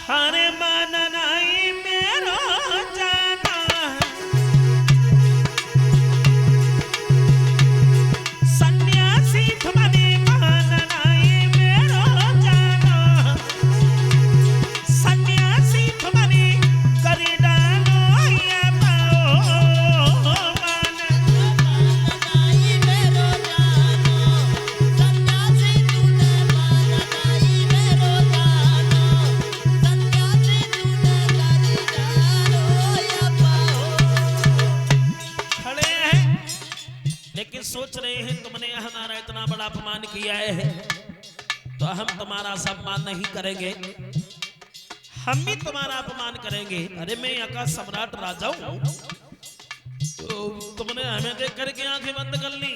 हरे माननाई मेरो जाना सन्यासी तुम्हारे माननाई मेरो जाना सन्यासी तुम्हारे करी डालो या पाओ माननाई मेरो जानो सन्यासी तूने माननाई मेरो जानो सन्यासी तूने करी डालो या पाओ। खड़े हैं लेकिन सोच रहे हैं तुमने हमारा इतना बड़ा अपमान किया है तो हम तुम्हारा सम्मान नहीं करेंगे, हम भी तुम्हारा अपमान करेंगे। अरे मैं यहाँ का सम्राट राजा हूं, तो तुमने हमें देख करके आंखें बंद कर ली।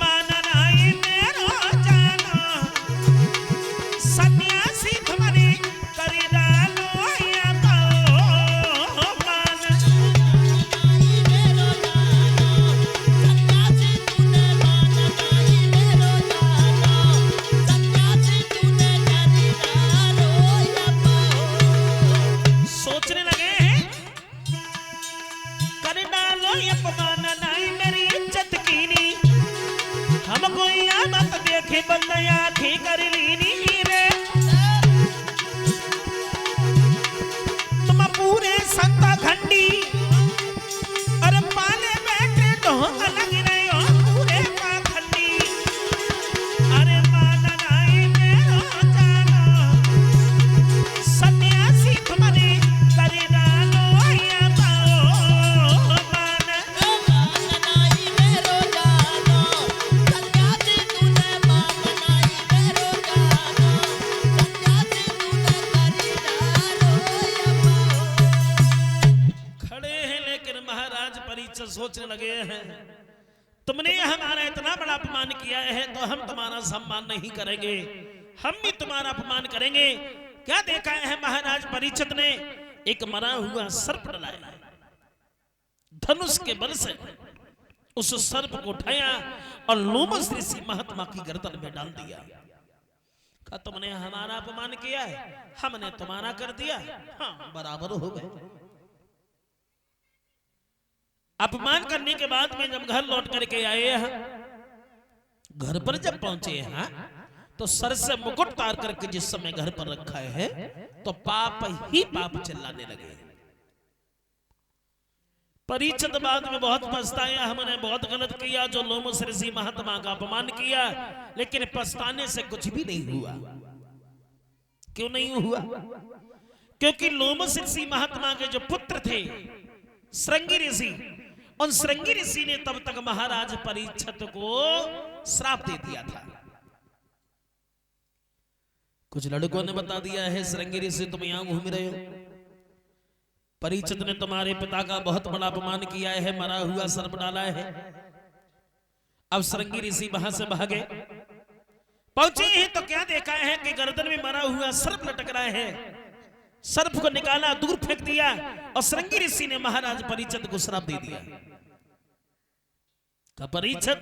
माननाई मेरो जाना सन्यासी तुम्हारी करी डालो या पाओ माननाई मेरो जानो सन्यासी तूने माननाई मेरो जानो सन्यासी तूने करी डालो या पाओ। सोचने लगे हैं कर डालो ये अपमान नहीं मेरी इज्जत कीनी हमको या मत देखे बंदया आंखें कर लीनी रे तुम पूरे संता खंडी अरे पाले बैठे ढोंग लग रहे हो पूरे पाखंडी। अरे माननाई मेरो जाना सन्यासी तुम्हारे करी डालो या पाओ माननाई मेरो जानो सन्यासी तूने माननाई मेरो जानो सन्यासी तूने करी डालो या पाओ। खड़े हैं लेकिन महाराज परीक्षित सोचने लगे हैं तुमने हमारा इतना बड़ा अपमान किया है तो हम तुम्हारा सम्मान नहीं करेंगे, हम भी तुम्हारा अपमान करेंगे। क्या देखा है महाराज परीक्षित ने एक मरा हुआ सर्प डलाया, धनुष के बल से उस सर्प को उठाया और लोमस ऋषि महात्मा की गर्दन में डाल दिया। कहा तुमने हमारा अपमान किया है, हमने तुम्हारा कर दिया, हाँ बराबर हो गए। अपमान करने के बाद में जब घर लौट करके आए हैं, घर पर जब पहुंचे हैं तो सर से मुकुट उतार करके जिस समय घर पर रखा है तो पाप ही पाप चिल्लाने लगे। परीक्षित बाद में बहुत पछताया, हमने बहुत गलत किया जो लोमस ऋषि महात्मा का अपमान किया, लेकिन पछताने से कुछ भी नहीं हुआ। क्यों नहीं हुआ? क्योंकि लोमस ऋषि महात्मा के जो पुत्र थे श्रृंगी ऋषि, उन श्रृंगी ऋषि ने तब तक महाराज परीक्षित को श्राप दे दिया था। कुछ लड़कों ने बता दिया है श्रृंगी ऋषि तुम यहां घूम रहे हो, परीक्षित ने तुम्हारे पिता का बहुत बड़ा अपमान किया है, मरा हुआ सर्प डाला है। अब श्रृंगी ऋषि वहां से भागे, पहुंचे हैं तो क्या देखा है कि गर्दन में मरा हुआ सर्प लटक रहा है। सर्प को निकाला, दूर फेंक दिया और श्रृंगी ऋषि ने महाराज परीक्षित को श्राप दे दिया। का परीक्षित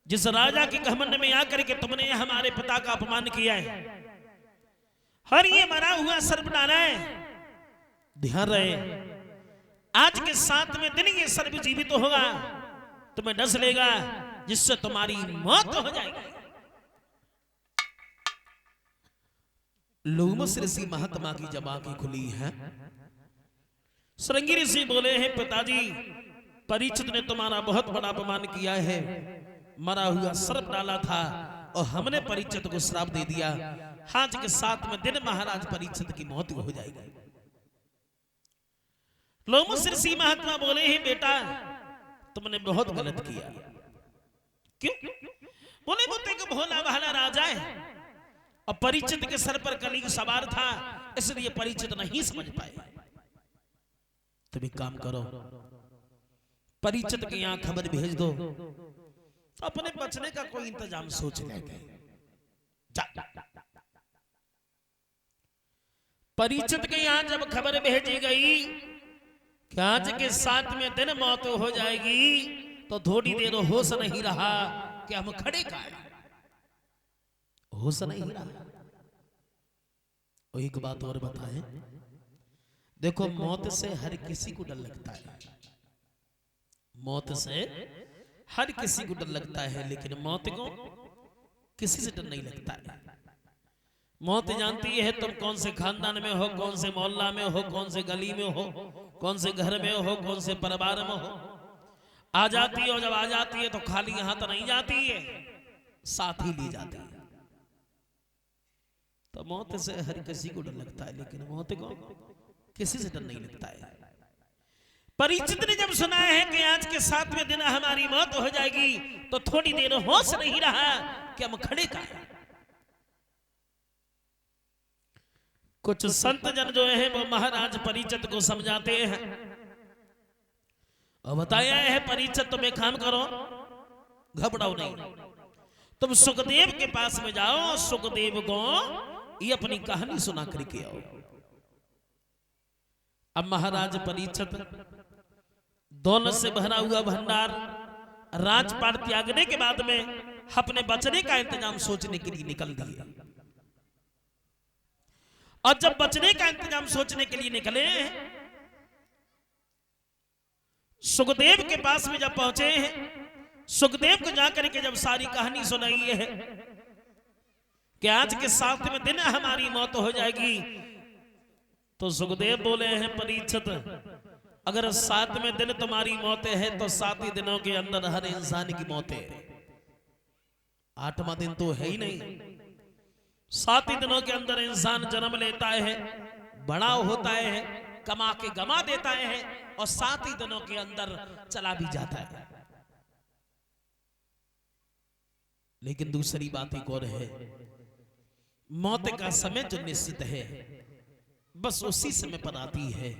जिस राजा के घमंड में आकर के तुमने हमारे पिता का अपमान किया है, हर ये मरा हुआ सर्प डाला है, ध्यान रहे आज के 7वें दिन ये सर्प जीवित होगा, तुम्हें डस लेगा जिससे तुम्हारी मौत हो जाएगी। लोमस ऋषि महात्मा की जब आंखें खुली हैं, श्रृंगी ऋषि बोले हैं पिताजी परीक्षित ने तुम्हारा बहुत बड़ा अपमान किया है, मरा हुआ सर्प डाला था और हमने परीक्षित को श्राप दे दिया, आज के 7वें दिन महाराज परीक्षित की मौत हो जाएगी। लोमस ऋषि महात्मा बोले हैं बेटा तुमने बहुत गलत किया। क्यों? बोले वो तो एक भोला भाला राजा है और परीक्षित के सर पर कलयुग सवार था, इसलिए परीक्षित नहीं समझ पाए। तुम एक काम करो, परीक्षित के यहां खबर भेज दो, अपने बचने का कोई इंतजाम सोच लेंगे। परीक्षित के यहां जब खबर भेजी गई कि आज के 7वें दिन मौत हो जाएगी, तो थोड़ी देर होश नहीं रहा कि हम खड़े का होश नहीं रहा। और एक बात और बताएं, देखो मौत से हर किसी को डर लगता है, मौत से हर किसी को डर लगता है, लेकिन मौत को किसी से डर नहीं लगता है। मौत जानती है तुम कौन से खानदान में हो, कौन से मोहल्ला में हो, कौन से गली में हो, कौन से घर में हो, कौन से परिवार में हो। आ जाती है, और जब आ जाती है तो खाली हाथ तो नहीं जाती है, साथ ही ली जाती है। तो मौत से हर किसी को डर लगता है, लेकिन मौत को किसी से डर नहीं लगता है। परीक्षित ने जब सुना है कि आज के 7वें दिन हमारी मौत हो जाएगी, तो थोड़ी देर होश नहीं रहा कि हम खड़े का है। कुछ संत जन जो है वो महाराज परीक्षित को समझाते हैं और बताया है, परीक्षित तुम एक काम करो, घबराओ नहीं, तुम सुखदेव के पास में जाओ, सुखदेव को ये अपनी कहानी सुना करके आओ। अब महाराज परीक्षित दौलत से भरा हुआ भंडार राजपाट त्यागने के बाद में अपने बचने का इंतजाम सोचने के लिए निकल दिए। और जब बचने का इंतजाम सोचने के लिए निकले, सुखदेव के पास में जब पहुंचे हैं, सुखदेव को जाकर के जब सारी कहानी सुनाई है कि आज के 7वें दिन हमारी मौत हो जाएगी, तो सुखदेव बोले हैं, परीक्षित अगर 7वें दिन तुम्हारी मौत है तो 7 ही दिनों के अंदर हर इंसान की मौत है। 8वां दिन तो है ही नहीं। 7 ही दिनों के अंदर इंसान जन्म लेता है, बड़ा होता है, कमा के गमा देता है, और 7 ही दिनों के अंदर चला भी जाता है। लेकिन दूसरी बात एक और है, मौत का समय जो निश्चित है बस उसी समय पर आती है,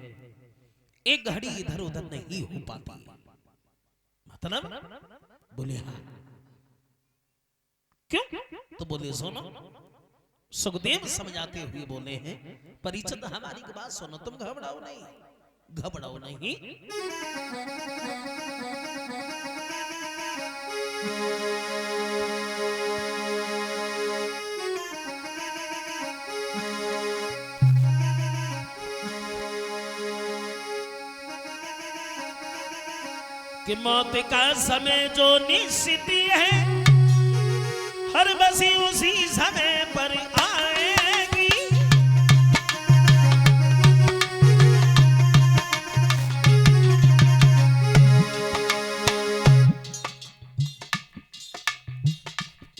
एक घड़ी इधर उधर नहीं हो पाती। मतलब बोले हाँ, क्यों? तो बोले सुनो, सुखदेव समझाते हुए बोले हैं, परीक्षित हमारी की बात सुनो, तुम घबराओ नहीं, घबराओ नहीं। कि मौत का समय जो निश्चित है, हर बसी उसी समय पर आएगी।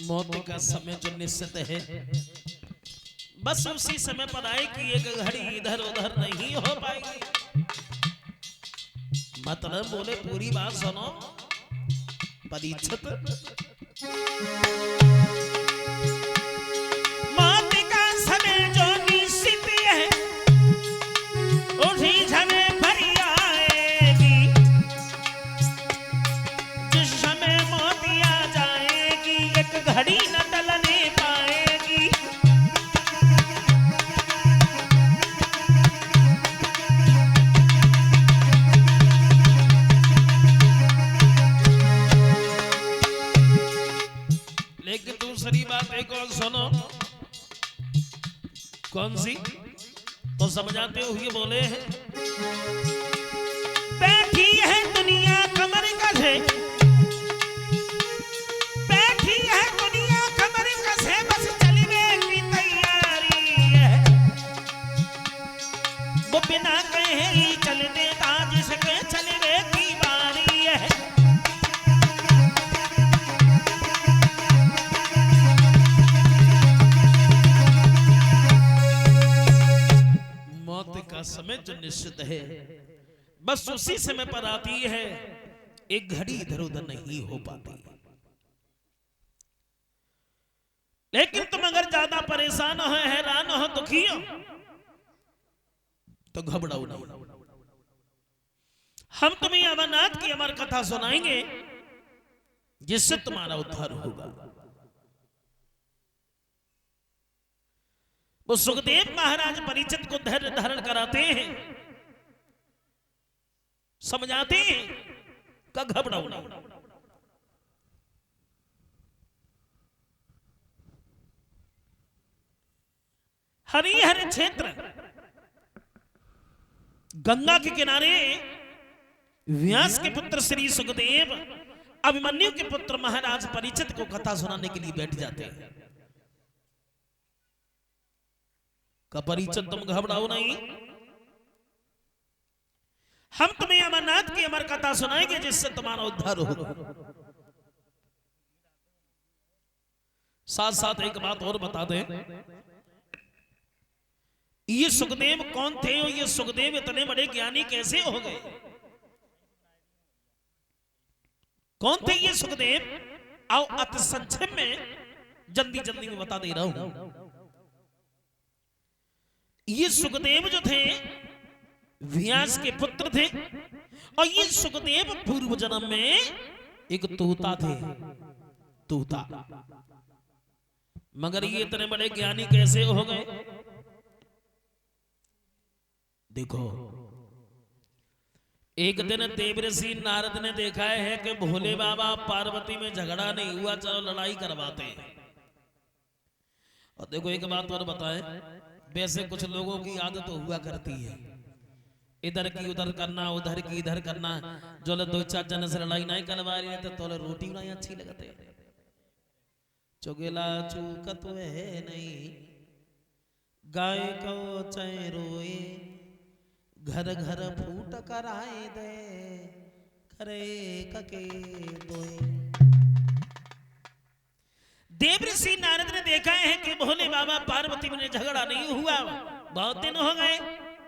मौत का समय जो निश्चित है बस उसी समय पर आएगी, एक घड़ी इधर उधर नहीं हो पाएगी। मतलब बोले पूरी बात सुनो परीक्षित, मौत का समय जो निश्चित है उसी समय पर आएगी। जिस समय मौत आ जाएगी एक घड़ी न टलने पाएगी। लेकिन दूसरी बात एक और सुनो, कौन सी? तो समझाते हुए बोले हैं, बैठी है दुनिया कमर कसे, बैठी है दुनिया कमर कसे, बस चलने की तैयारी है। वो बिना कहे ही चल देता, जिसके चलने की बारी है। मौत का समय जो निश्चित है बस उसी समय पर आती है, एक घड़ी इधर उधर नहीं हो पाती। लेकिन तुम अगर ज्यादा परेशान हो, हैरान हो, दुखी हो, तो घबराओ नहीं। हम तुम्हें अमरनाथ की अमर कथा सुनाएंगे जिससे तुम्हारा उद्धार होगा। वो सुखदेव महाराज परीक्षित को धैर्य धारण कराते हैं, समझाते हैं का घबराओ नहीं। हरिहर क्षेत्र गंगा के किनारे व्यास के पुत्र श्री सुखदेव अभिमन्यु के पुत्र महाराज परीक्षित को कथा सुनाने के लिए बैठ जाते हैं। का परीक्षित तुम घबराओ नहीं, हम तुम्हें अमरनाथ की अमर कथा सुनाएंगे जिससे तुम्हारा उद्धार होगा। साथ साथ एक बात और बता दें, ये सुखदेव कौन थे और ये सुखदेव इतने बड़े ज्ञानी कैसे हो गए? कौन थे ये सुखदेव? आओ अति संक्षेप में जल्दी जल्दी में बता दे रहा हूं। ये सुखदेव जो थे व्यास के पुत्र थे और ये सुखदेव पूर्व जन्म में एक तोता थे, तोता। मगर ये इतने बड़े ज्ञानी कैसे हो गए? देखो, एक दिन देव ऋषि नारद ने देखा है कि भोले बाबा पार्वती में झगड़ा नहीं हुआ, चलो लड़ाई करवाते हैं। और देखो एक बात और बताएं, वैसे कुछ लोगों की आदत तो हुआ करती है, इधर की उधर करना, उधर की इधर करना। जो दो चार जन से लड़ाई नहीं करवा रही है तो रोटी बनाई अच्छी लगते है। चुगला चूकत है नहीं, गाय को चाहे रोए, घर घर फूट कराए दे, करे कके दोए। देव ऋषि नारद ने देखा है कि भोले बाबा पार्वती में झगड़ा नहीं हुआ, बहुत दिन हो गए,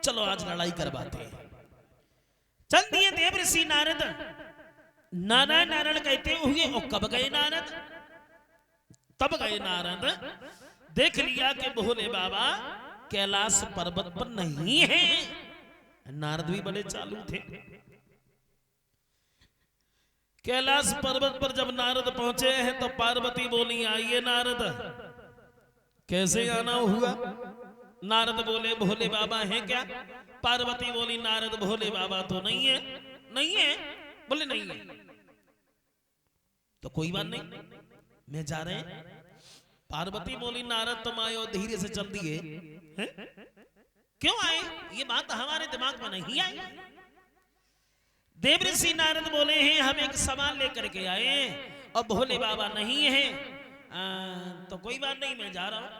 चलो आज लड़ाई करवाते हैं। चल दिए देव ऋषि नारद, नारायण नारायण कहते हुए। और कब गए नारद? तब गए नारद, देख लिया कि भोले बाबा कैलाश पर्वत पर नहीं है। नारद भी बड़े चालू थे। कैलाश पर्वत पर जब नारद पहुंचे हैं तो पार्वती बोली, आइए नारद। कैसे आना हुआ? नारद बोले, भोले बाबा हैं क्या? पार्वती बोली, नारद भोले बाबा तो नहीं है। नहीं है? बोले नहीं है। तो कोई बात नहीं, मैं जा रहे हैं। पार्वती बोली, नारद तुम आए और धीरे से चल दिए, क्यों आए? ये बात हमारे दिमाग में नहीं आई। देव ऋषि नारद बोले हैं, हम एक सवाल लेकर के आए और भोले बाबा नहीं है, तो कोई बात नहीं, मैं जा रहा हूं।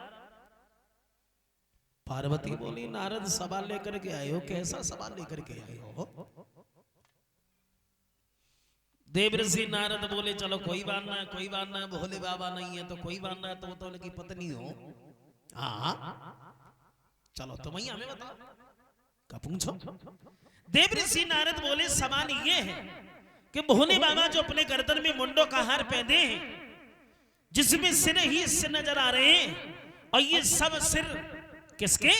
पार्वती बोली, नारद सवाल लेकर के आए हो? कैसा सवाल लेकर के आए हो? देव ऋषि नारद बोले, चलो कोई बात ना, कोई बात ना, भोले बाबा नहीं है तो कोई बात ना, तो बोले की पत्नी हो। हाँ चलो तुम ही हमें बताओ, क्या पूछो? देव ऋषि नारद बोले, सवाल ये है कि भोले बाबा जो अपने गर्दन में मुंडों का हार पहने हैं, जिसमें सिर ही सिर नजर आ रहे हैं, और ये सब सिर किसके?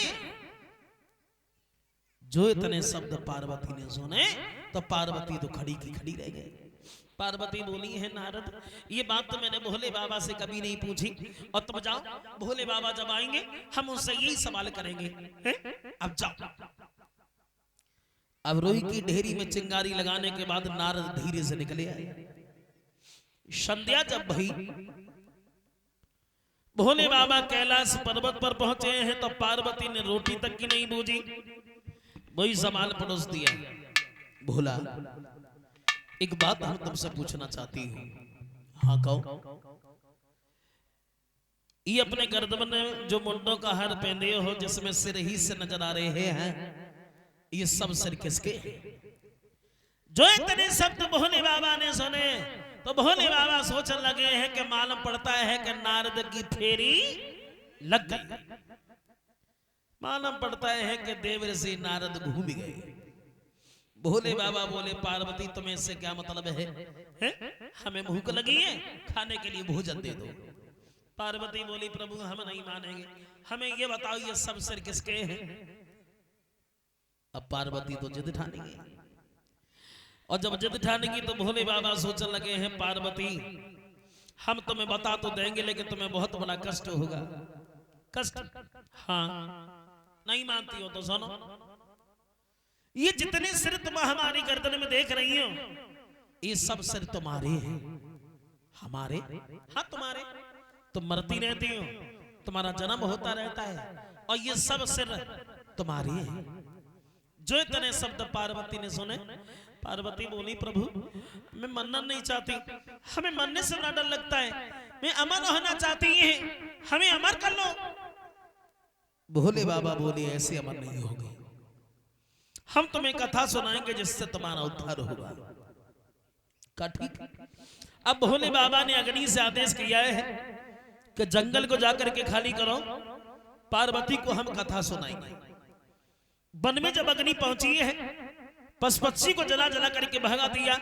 जो इतने शब्द पार्वती ने सुने तो पार्वती तो खड़ी की खड़ी रह गई। पार्वती बोली है, नारद ये बात तो मैंने भोले बाबा से कभी नहीं पूछी, और तुम जाओ, भोले बाबा जब आएंगे हम उनसे यही सवाल करेंगे। अब जाओ। अब रोई की ढेरी में चिंगारी लगाने के बाद नारद धीरे से निकले आए। संध्या जब भई, भोले बाबा कैलाश पर्वत पर पहुंचे हैं तो पार्वती ने रोटी तक की नहीं बूझी, वही सवाल परोस दिया। भोला, एक बात हम तुमसे पूछना चाहती हूँ। हाँ कहो। ये अपने गर्दन में जो मुंडों का हार पहने हो, जिसमें सिर ही से नजर आ रहे हैं, ये सब सिर किसके? जो इतने शब्द भोले बाबा ने सुने तो भोले बाबा सोचने लगे हैं कि मालूम पड़ता है कि नारद की फेरी लग गई। मालूम पड़ता है कि देव ऋषि नारद घूम गए। भोले बाबा बोले, पार्वती तुम्हें इससे क्या मतलब है? हमें भूख लगी है, खाने के लिए भोजन दे दो। पार्वती बोली, प्रभु हम नहीं मानेंगे, हमें ये बताओ ये सब सिर किसके हैं? अब पार्वती तो जिद ठानेगी, और जब जिद ठानेगी तो भोले बाबा सोचने लगे हैं, पार्वती हम तुम्हें बता तो देंगे लेकिन तुम्हें बहुत बड़ा कष्ट होगा। कष्ट? हाँ, नहीं मानती हो तो सुनो, ये जितने सिर तुम हमारी गर्दन में देख रही हो, ये सब सिर तुम्हारे हैं। हमारे? हाँ तुम्हारे। तुम मरती रहती हो, तुम्हारा जन्म होता रहता है, और ये सब सिर तुम्हारी है। जो इतने शब्द पार्वती ने सुने, पार्वती बोली प्रभु मैं मरना नहीं चाहती, हमें मरने से बड़ा डर लगता है, मैं अमर होना चाहती है, हमें अमर कर लो। भोले बाबा बोले ऐसे अमर नहीं होगी, हम तुम्हें कथा सुनाएंगे जिससे तुम्हारा उद्धार होगा। का ठीक। अब भोले बाबा ने अग्नि से आदेश किया है कि जंगल को जाकर के खाली करो, पार्वती को हम कथा सुनाएंगे। वन में जब अग्नि पहुंची है, पशु-पक्षी को जला जला करके भगा दिया।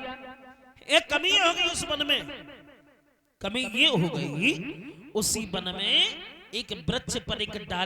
एक कमी हो गई उस वन में, कमी ये हो गई उसी वन में एक वृक्ष पर एक डाली